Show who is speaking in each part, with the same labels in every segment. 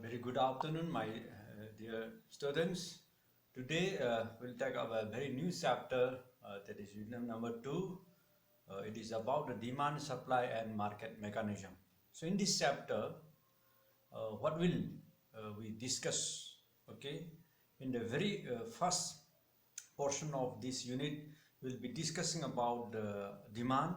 Speaker 1: Very good afternoon, my dear students. Today we'll take up a very new chapter that is unit number 2. It is about the demand, supply, and market mechanism. So, in this chapter, what will we discuss? Okay, in the very first portion of this unit, we'll be discussing about the demand.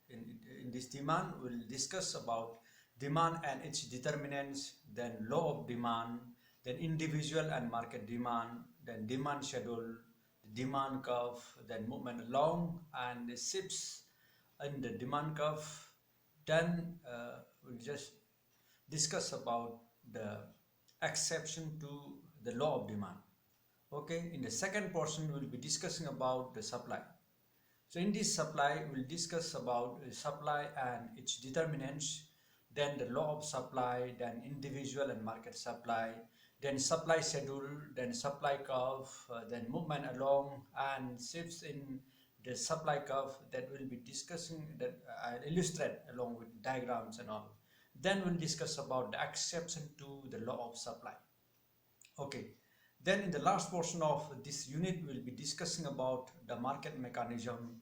Speaker 1: In this demand, we'll discuss about demand and its determinants, then law of demand, then individual and market demand, then demand schedule, the demand curve, then movement along and the shifts in the demand curve. Then we'll just discuss about the exception to the law of demand. Okay, in the second portion, we'll be discussing about the supply. So in this supply, we'll discuss about supply and its determinants, then the law of supply, then individual and market supply, then supply schedule, then supply curve, then movement along and shifts in the supply curve that we'll be discussing, that I'll illustrate along with diagrams and all. Then we'll discuss about the exception to the law of supply. Okay. Then in the last portion of this unit, we'll be discussing about the market mechanism,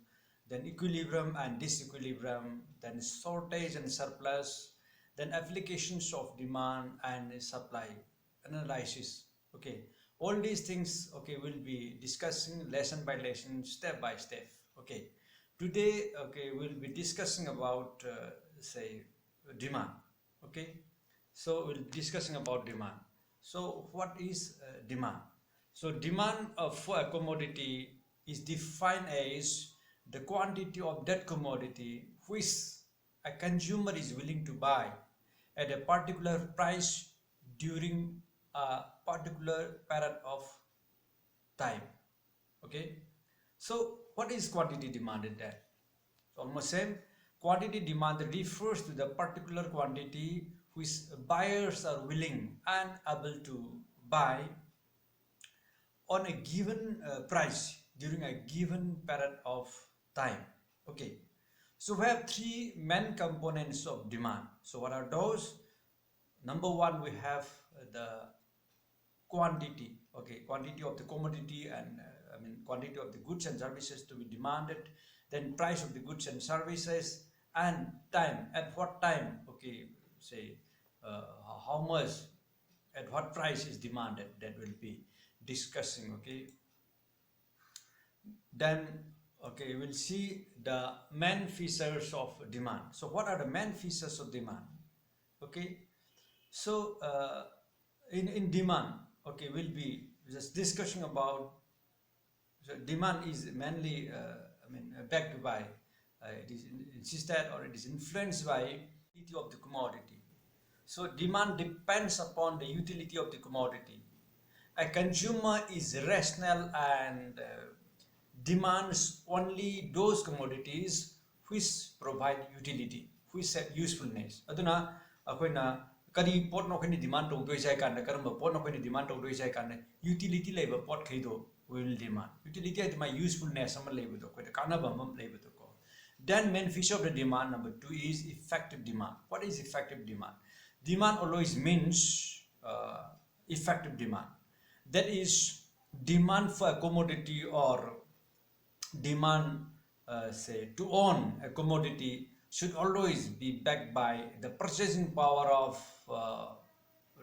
Speaker 1: then equilibrium and disequilibrium, then shortage and surplus, then applications of demand and supply analysis. Okay, all these things, okay, we'll be discussing lesson by lesson, step by step. Okay, today, okay, we'll be discussing about say demand. Okay, so we'll be discussing about demand. So what is demand? So demand for a commodity is defined as the quantity of that commodity which a consumer is willing to buy at a particular price during a particular period of time. Okay. So what is quantity demanded there? So almost same. Quantity demanded refers to the particular quantity which buyers are willing and able to buy on a given price during a given period of time. Okay, so we have three main components of demand. So what are those? Number one, we have the quantity. Okay, quantity of the commodity and quantity of the goods and services to be demanded, then price of the goods and services, and time, at what time, okay, say how much, at what price is demanded, that will be discussing. Okay, then okay, we'll see the main features of demand. So what are the main features of demand? Okay, so in demand, okay, we'll be just discussing about, so demand is mainly backed by it is insisted or it is influenced by utility of the commodity. So demand depends upon the utility of the commodity. A consumer is rational and demands only those commodities which provide utility, which have usefulness. Aduna akoina kari pot no kani demand to doi jai kan karamba pot no kani demand to doi jai kan utility labor pot khaido we will demand. Utility is my usefulness sama labor to ko kana bam labor to ko. Then main feature of the demand number 2 is effective demand. What is effective demand? Demand always means effective demand. That is demand for a commodity or demand say to own a commodity should always be backed by the purchasing power of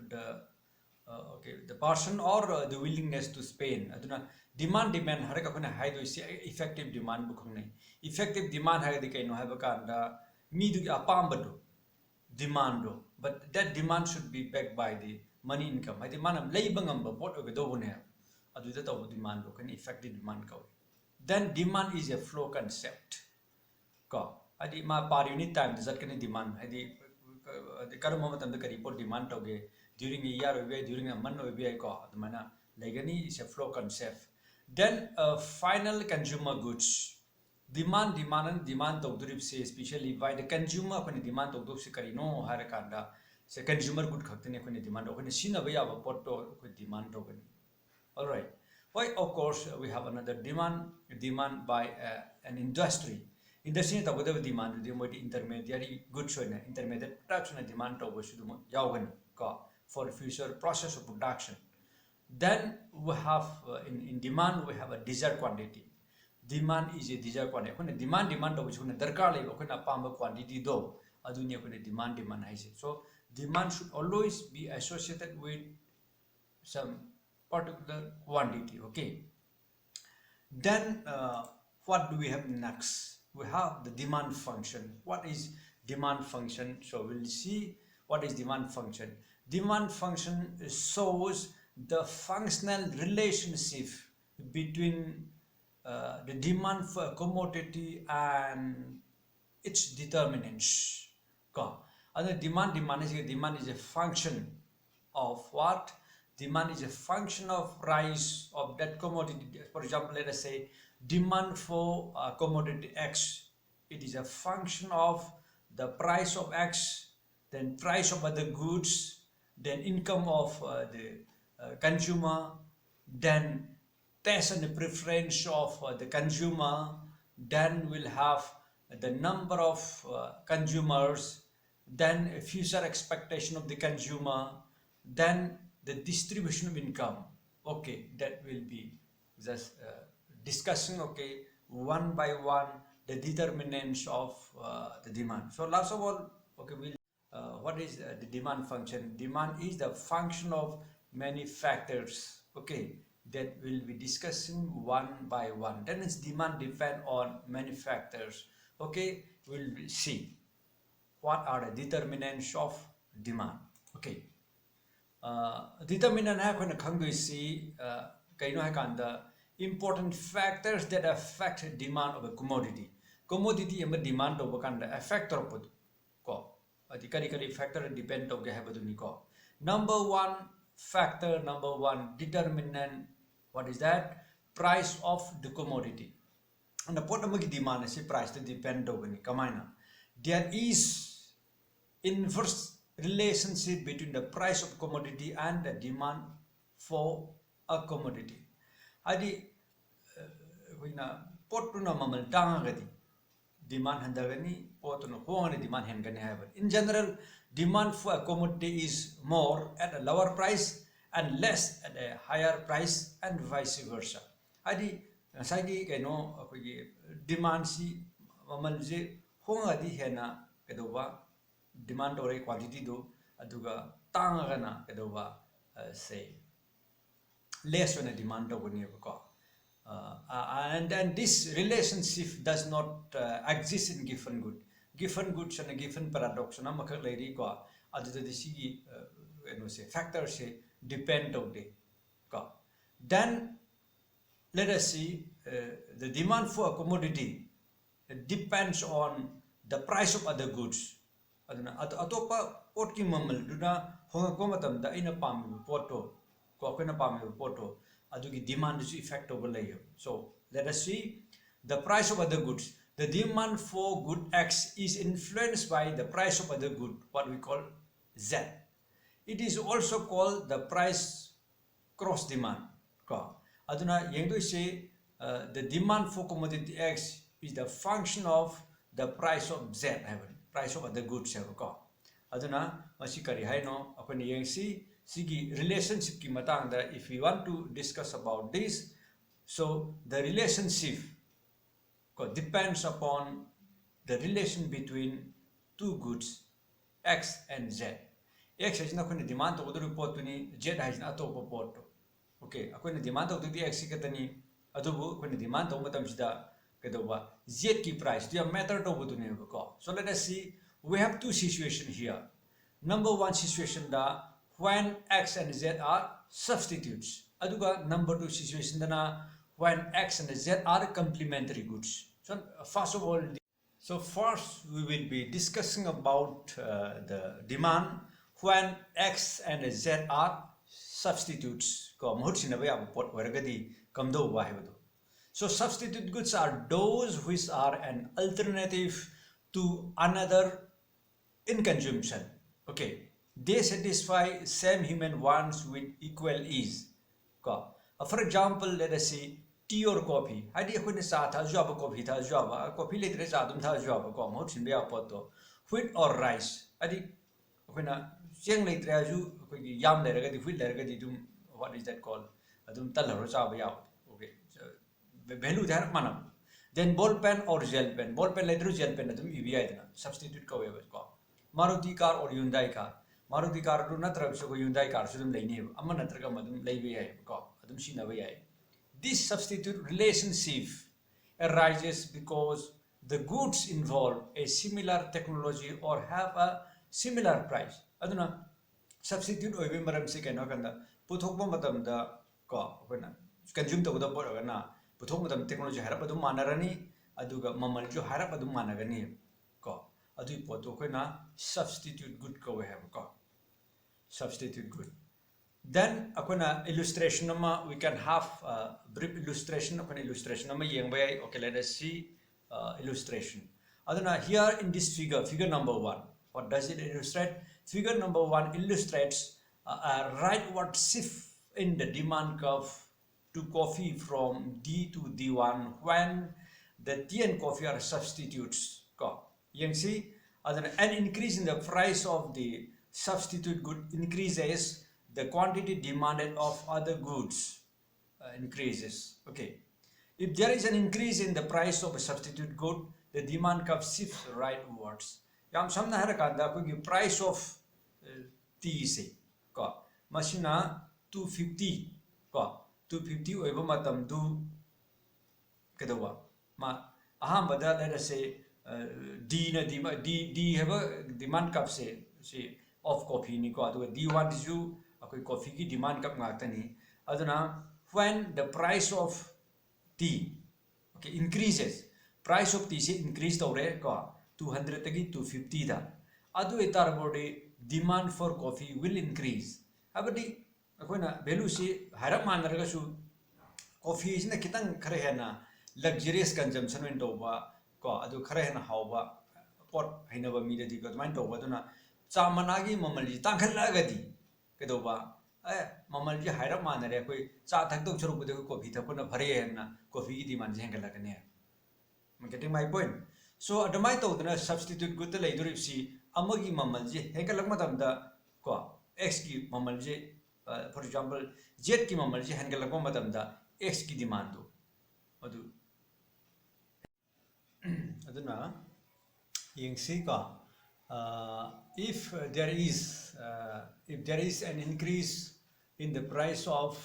Speaker 1: the person or the willingness to spend. Aduna demand har ka khuna hai do effective demand bu khongnai. Effective demand ha di kai no ha ba kan da mi du apamba do demand do, but that demand should be backed by the money income. Hai di manam leiba ngamba pot obe do ne adu da to demand do kan effective demand ka. Then demand is a flow concept. Ko adi ma per unit time zat kan demand adi karma matam da kari pot demand toge during a year or during a month or ko admana legani is a flow concept. Then final consumer goods. Demand to durip se especially by the consumer when demand to durip se kari no hara kanda se consumer good khaktene when demand when sina baya ba pot to demand to gani. All right. Why? Of course, we have another demand by an industry. Industry to whatever demand, the intermediary goods, intermediate production demand to go to Yawan. for future process of production. Then we have in demand we have a desired quantity. Demand is a desired quantity. When demand of which when darkar when a palm quantity do adunya when demand has it. So demand should always be associated with some particular quantity. Okay. Then what do we have next? We have the demand function. What is demand function? So we'll see what is demand function. Demand function shows the functional relationship between the demand for a commodity and its determinants. And demand is a function of what? Demand is a function of price of that commodity. For example, let us say demand for commodity X. It is a function of the price of X, then price of other goods, then income of the consumer, then taste and the preference of the consumer, then we'll have the number of consumers, then future expectation of the consumer, then the distribution of income. Okay, that will be just discussing, okay, one by one the determinants of the demand. So last of all, okay, what is the demand function? Demand is the function of many factors, okay, that we'll be discussing one by one. Then its demand depend on many factors. Okay, we'll see what are the determinants of demand. Okay. Determinant hai important factors that affect demand of a commodity. Commodity and demand of a factor of the factor depend of the number one factor, number one determinant, what is that? Price of the commodity. And the bottom of the demand is price to depend on there is inverse relationship between the price of commodity and the demand for a commodity. Adi potuna mamal tangagadi demand handagani potuna hongani demand hengani haber. In general, demand for a commodity is more at a lower price and less at a higher price and vice versa. Adi saidi kaino demand si mamal je hongadi hena kedoba demand or quantity do aduga tangagana kedoba say less on a demand of and then this relationship does not exist in given good. Given goods and a given paradox na makak lady ko adu the sigi factors depend on the then let us see the demand for a commodity depends on the price of other goods. Atopa pot ki mamal duna honga ko matamda ina pam poto ko na pam poto adugi demand is effect over layer. So let us see the price of other goods. The demand for good X is influenced by the price of other good, what we call Z. It is also called the price cross demand. Aduna yengdo say the demand for commodity X is the function of the price of Z, price of other goods. Aduna masikari haino akoni yengsi sigi relationship ki matang da if we want to discuss about this, so the relationship depends upon the relation between two goods X and Z. X is not going to demand to report to ni, Z is not to report. Okay, according to demand of the X katani adubu when the demand of matamsida kedoba Z ki price to a matter to. So let us see, we have two situations here. Number one situation da when X and Z are substitutes. Aduga number two situation dana when X and Z are complementary goods. So first of all, we will be discussing about the demand when X and Z are substitutes. So substitute goods are those which are an alternative to another in consumption. Okay, they satisfy same human wants with equal ease. For example, let us see tea or coffee. I did when sa tha job coffee tha job coffee later sa dum tha job ko mo chin bia poto wheat or rice. I did when chiang lei tra ju ko gi yam le ga di hui le ga di dum what is that called adum tal ro cha ba yaw okay value there manam then ball pen or gel pen ball pen le dru gel pen adum ubi aidna substitute ko we ko Maruti car or Hyundai car Maruti car do natra so ko Hyundai car so dum lei ni amma natra ga madum lei be ai ko adum sina ba ai this substitute relationship arises because the goods involve a similar technology or have a similar price aduna substitute oibe maram se keno kanda puthokba matam da ko apna consume to da por na puthok matam technology harap adum manarani aduga mamal jo harap adum managani ko adui poto ko na substitute good ko we have ko substitute good then akona illustration nama we can have brief illustration akona illustration nama yeng bai okay let us see illustration aduna here in this figure number 1 what does it illustrate figure number 1 illustrates a rightward shift in the demand curve to coffee from D to D1 when the tea and coffee are substitutes you can see an increase in the price of the substitute good increases the quantity demanded of other goods increases okay if there is an increase in the price of a substitute good the demand curve shifts rightwards yam samna hara kanda ko price of tea se ko machina 250 ko 250 oiba matam du kedawa ma aham bada let us say D na D have a demand cup say of coffee ni ko adu D1 is you akoi coffee ki demand cup ngakta ni aduna when the price of tea okay increases price of tea se increase tore ko 200 tagi 250 da adu itar body demand for coffee will increase abadi akoina value se harap manaraga su coffee is na kitang khare hena luxurious consumption in toba ko adu khare hena hawba pot hainaba mi de ko main toba duna chamanagi mamal ji tangkhalla gadi kedoba mamal ji harap manare koi cha thak dok churu bu de coffee thapuna phare hena coffee ki demand jengala kane I'm getting my point so adamai to duna substitute good lai durip si amagi mamal ji hekalak matam da ko x ki mamal ji for example z ki mamal ji hengalak matam da x ki demand do adu aduna yeng si ka if there is an increase in the price of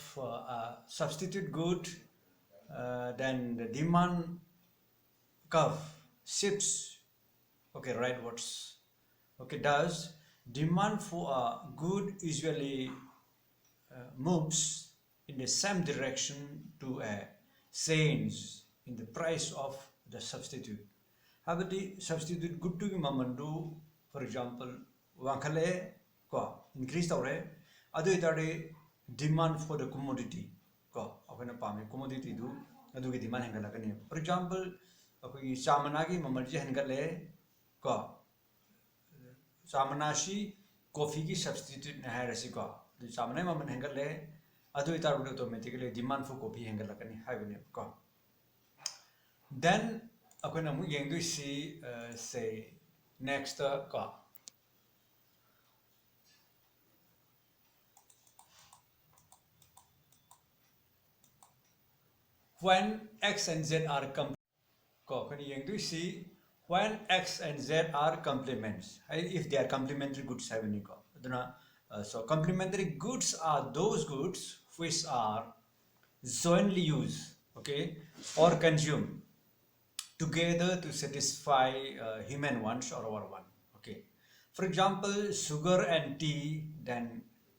Speaker 1: substitute good then the demand curve shifts okay rightwards okay does demand for a good usually moves in the same direction to a change in the price of the substitute habati substitute good to mamandu for example wankale ko increase tawre adu itade demand for the commodity ko apna pame commodity du adu gi demand hengala kani for example akoi samana gi mamal ji hengale ko samana shi coffee ki substitute na hai rasi ko du samana mamal hengale adu itade automatically demand for coffee hengala kani haibne ko then akoina mu yeng du si say next ko when x and z are when x and z are complements if they are complementary goods so complementary goods are those goods which are jointly used okay or consumed together to satisfy human wants or our one okay for example sugar and tea then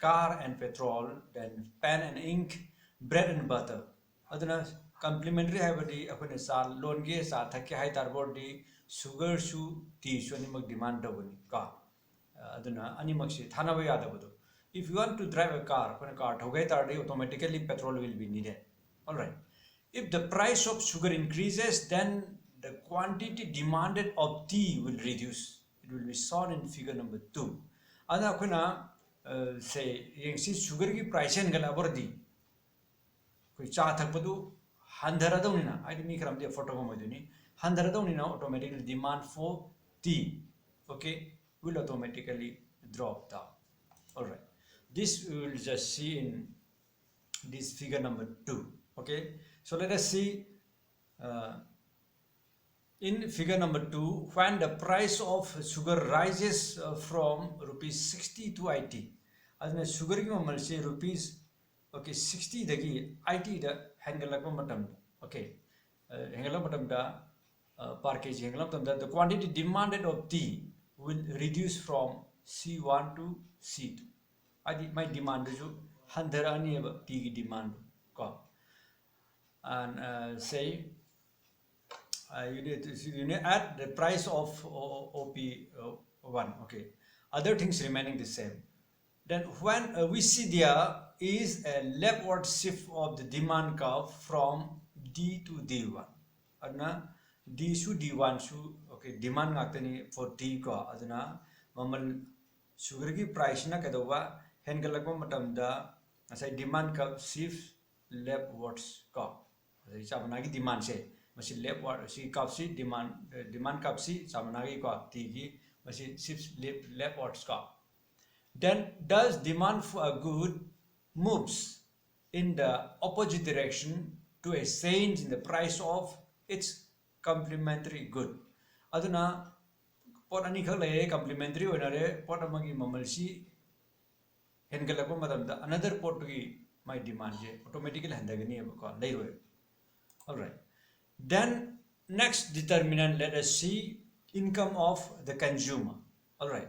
Speaker 1: car and petrol then pen and ink bread and butter aduna complementary habadi apne sal loan ge sa thakki hai tarbodi sugar su tea su ani mak demand dabuni ka aduna ani mak si thana ba yada bodo if you want to drive a car apne car thogai tardi automatically petrol will be needed all right if the price of sugar increases then the quantity demanded of tea will reduce it will be shown in figure number 2 ana apna say yeng si sugar ki price en gala bordi koi cha thakpadu handaradonina I mi kram de photo ko moduni handaradonina automatically demand for tea okay will automatically drop down This we will just see in this figure number 2. Okay, so let us see uh, in figure number 2, when the price of sugar rises from rupees 60 to 80, aduna sugar gi mamal se rupees okay 60 dagi 80 da hangalakpa matam. Okay, hangalak matam da per kg hangalak matam da the quantity demanded of tea will reduce from C1 to C2. Adi my demand ju handarani aba tea gi demand ko, and say you need add the price of OP1. Okay, other things remaining the same. Then when we see there is a leftward shift of the demand curve from D to D1. Adna D to D1 su okay demand ngaktani for tea ko adna mamal sugar ki price na kadawa hengalakpa matamda asai demand curve shift leftwards ko. Asai sabana ki demand se masi leftward si curve si demand curve si sabana ki ko tea ki masi shifts leftwards ko. Then does demand for a good moves in the opposite direction to a change in the price of its complementary good. Aduna pot ani khak lai complementary oinare pot amagi mamal si hengalakpa matamda another pot gi my demand je automatically handagani ko lairoi. All right. Then next determinant, let us see income of the consumer. All right.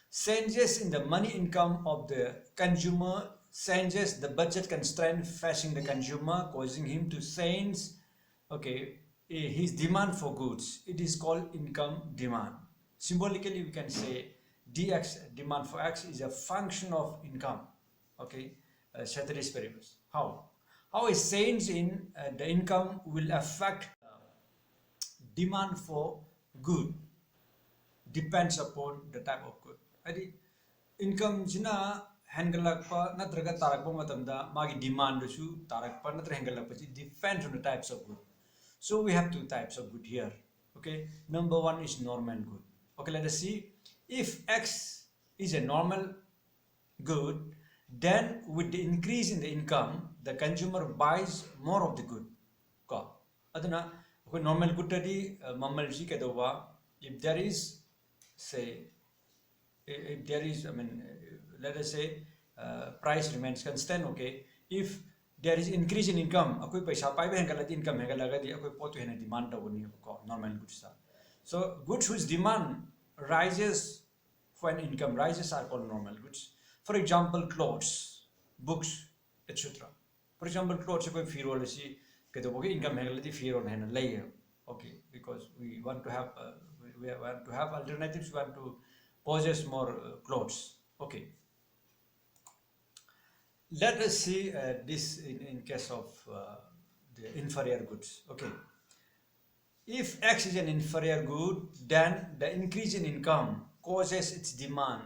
Speaker 1: Changes in the money income of the consumer changes the budget constraint facing the consumer, causing him to change okay his demand for goods. It is called income demand. Symbolically we can say dx, demand for x, is a function of income. Okay, ceteris paribus. How a change in the income will affect demand for good depends upon the type of good. Adi income jina hangalakpa natraga tarakpa matamda magi demand su tarakpa natra hangalakpa depends on the types of good. So we have two types of good here. Okay, number one is normal good. Okay, let us see. If X is a normal good, then with the increase in the income, the consumer buys more of the good. Ko aduna normal good tadi mamal si kadawa if there is say if there is let us say price remains constant. Okay, if there is increase in income akoi paisa pai ba hangalati income hangalagadi akoi potu hena demand tawani ko normal goods ta. So goods whose demand rises when income rises are called normal goods. For example, clothes, books, etc. For example, clothes akoi firol si kedoboge income hangalati firol hena lay. Okay, because we want to have alternatives. We want to possess more clothes. Okay, let us see this in case of the inferior goods. Okay, if X is an inferior good, then the increase in income causes its demand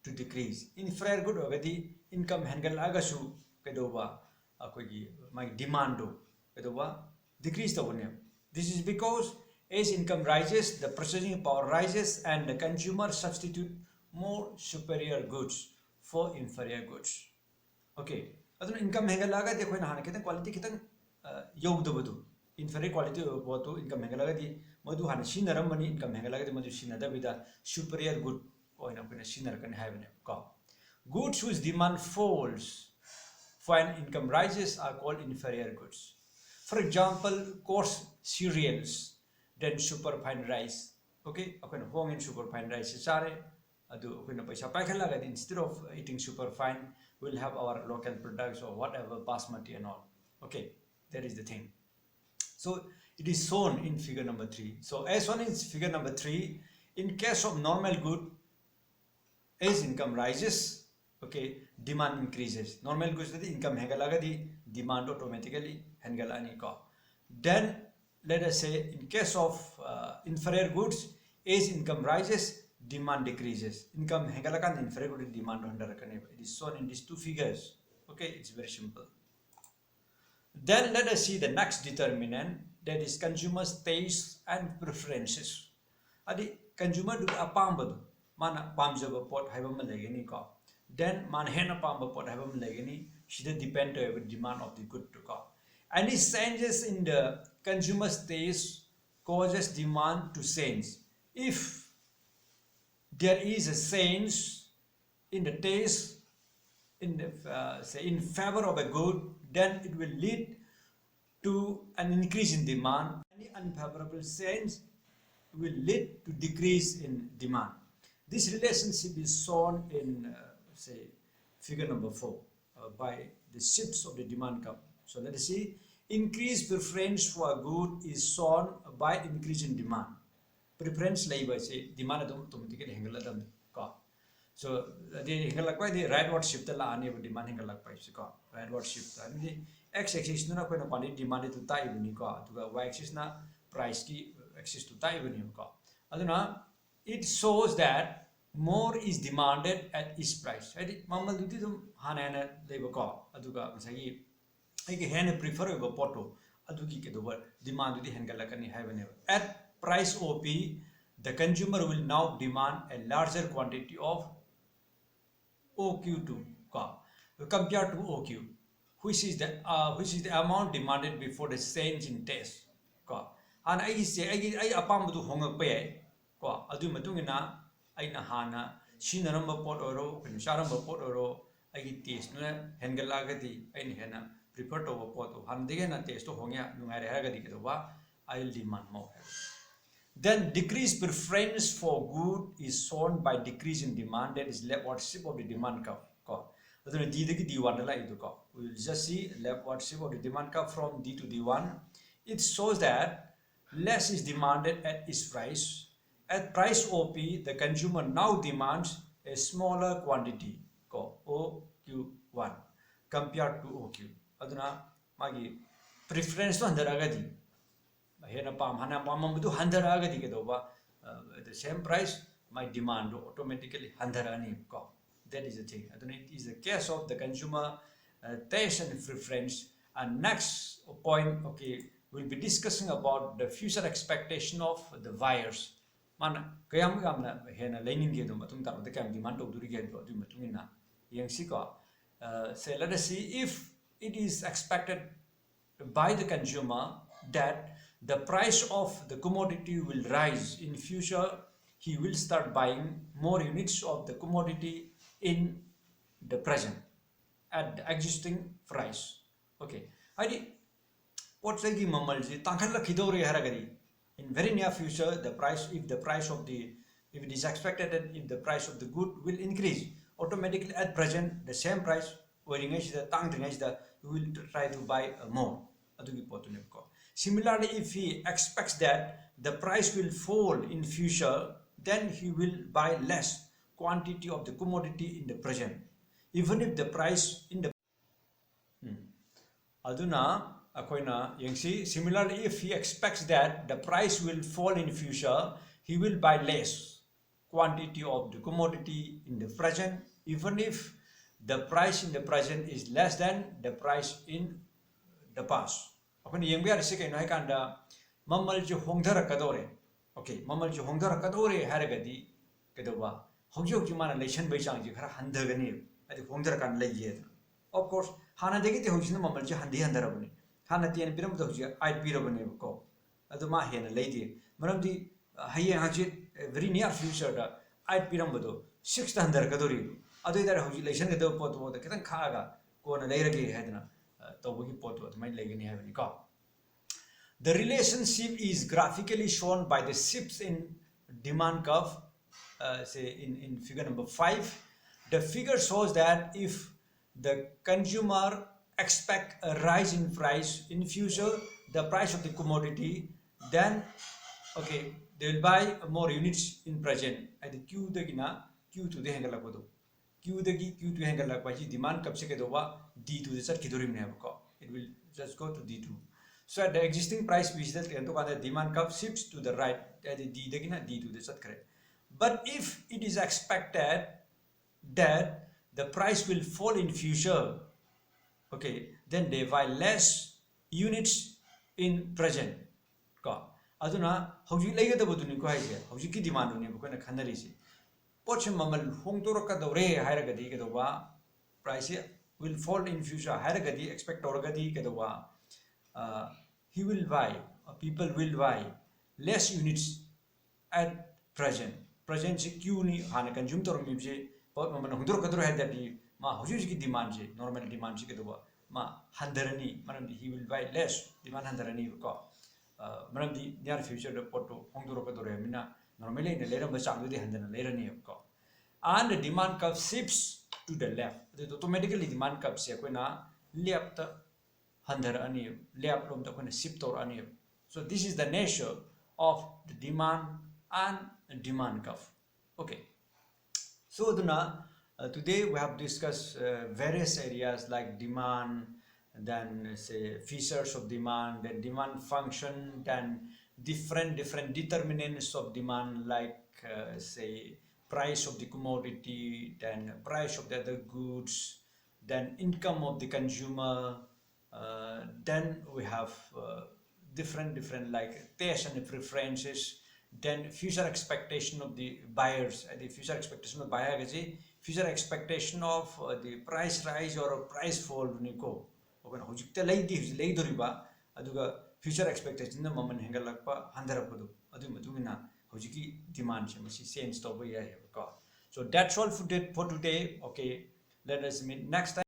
Speaker 1: to decrease. Inferior good ogadi income hangal agasu kedoba akogi my demand do kedoba decrease the. This is because as income rises, the purchasing power rises, and the consumer substitute more superior goods for inferior goods. Okay, aduna income hengalaga de koina hana kitang quality kitang yogdabadu inferior quality botu income hengalaga di madu hana sinaram mani income hengalaga di madu sinada bida superior good koina koina sinar kan havene ko. Goods whose demand falls when income rises are called inferior goods. For example, coarse cereals, then superfine rice. Okay, akoina hong in superfine rice sare adu akoina paisa paikhala instead of eating superfine we'll have our local products or whatever basmati and all. Okay, that is the thing. So it is shown in figure number 3. So as shown in figure number 3, in case of normal good, as income rises, okay, demand increases. Normal goods the income hengalagadi demand automatically hengalani ko. Then let us say in case of inferior goods, as income rises, demand decreases. Income hengalakan inferior good demand under. It is shown in these two figures. Okay, it's very simple. Then let us see the next determinant, that is consumers' tastes and preferences. Adi consumer do apambadu mana pamjaba pot haiba malagani ko. then man hena pamba pot have legani she depend on demand of the good to go. Any changes in the consumer's taste causes demand to change. If there is a change in the taste in the, say in favor of a good, then it will lead to an increase in demand. Any unfavorable change will lead to decrease in demand. This relationship is shown in say figure number 4 by the shifts of the demand curve. So let us see, increased preference for a good is shown by increase in demand. Preference labor say demand automatically hangala dam ko. So the hingalakpai the rightward shift la ani demand hingalakpai se ko rightward shift ani x axis na ko na pani demand to tai buni ko to y axis na price ki axis to tai buni ko aduna it shows that more is demanded at each price adi mamal duti dum hanana labor ko aduga masagi ai ke hen preferable poto adugi ke do demand di hengalakani haibane at price op the consumer will now demand a larger quantity of OQ2 compared to OQ, which is the amount demanded before the change in taste. And I say I apam to honga pay adu matungina I na hana shinaramba pot oro sharamba pot oro I taste no hengalagati I hena prefer to pot handigana taste to honga nungare hagadi I'll demand more. Then decreased preference for good is shown by decrease in demand, that is leftward shift of the demand curve. D to D1 we will just see leftward shift of the demand curve from D to D1. It shows that less is demanded at its price. At price OP, the consumer now demands a smaller quantity OQ1 compared to OQ. Aduna magi preference to handaragadi. The same price, my demand automatically handarani. That is the thing. It is the case of the consumer taste and preference. And next point, okay, we'll be discussing about the future expectation of the buyers. Man, kayam gamna hena learning gedo matung taro the kam demand of duri gedo du matungina. Yang siko. Say let us see if it is expected by the consumer that the price of the commodity will rise in future, he will start buying more units of the commodity in the present at the existing price. Okay. What's like mamalji tangkhala khidore haragari in very near future the price if it is expected that if the price of the good will increase automatically at present the same price wearing the tang the we will try to buy more. Similarly, if he expects that the price will fall in future, then he will buy less quantity of the commodity in the present, even if the price in the aduna akoina yangsi. Similarly, if he expects that the price will fall in future, he will buy less quantity of the commodity in the present, even if the price in the present is less than the price in the past. Okay, yang biar sih kayak kanda mamal ju hongdara kadore. Okay, mamal ju hongdara kadore haragadi kedoba. Hongju ju mana lesion beisang ju kara handagani. Adi hongdara kan lagi. Of course, hana degi te hongju na mamal ju handi handara bani. Hana tiyan piram tu hongju ait pira bani ko. Adu mah hena lagi. Malam di hayya hajit very near future da ait piram bado 6 handara kadori. Adu idar hongju lesion kedo pot pot kita khaga ko na lagi lagi hai na. The relationship is graphically shown by the shifts in demand curve, say in figure number 5. The figure shows that if the consumer expect a rise in price in future, the price of the commodity, then okay, they will buy more units in present. At the Q the Q to the hangalakodo. Q the Q to hang like by demand capsicadova D to the circuitorim it will just go to D2. So at the existing price we still can the demand curve shifts to the right at the D to the circuit. But if it is expected that the price will fall in future, okay, then they buy less units in present. Aduna howji lega the buduni ko haise howji ki demand ne ko na khanari se poche mamal hongdorakadore hairagadi kedowa price will fall in future hairagadi expect oragadi kedowa he will buy people will buy less units at present se क्यों नहीं हाने consume तो rummy से बहुत ममन हुंदर कदर है दैटी मा हुजूज की डिमांड से नॉर्मल डिमांड से के दो मा हंदरनी मतलब he will buy less demand हंदरनी को मतलब दी near future द पोटो हुंदर कदर है मिना normally in the later but चालू दे हंदरना later नहीं को and the demand curve shifts to the left तो automatically demand curve से कोई ना left हंदर अनि left लोम तो कोई ना shift और अनि so this is the nature of the demand and demand curve. Okay, so today we have discussed various areas like demand, then say features of demand, then demand function, then different determinants of demand like say price of the commodity, then price of the other goods, then income of the consumer, then we have different like taste and preferences, then future expectation of the buyers, the future expectation of buyer is future expectation of the price rise or price fall niko okay na hojikte lei doriba aduga future expectation na maman hengalakpa handarapadu adu madugina hojiki demand se masi change to ba yai ko so that's all for today. Okay, let us meet next time.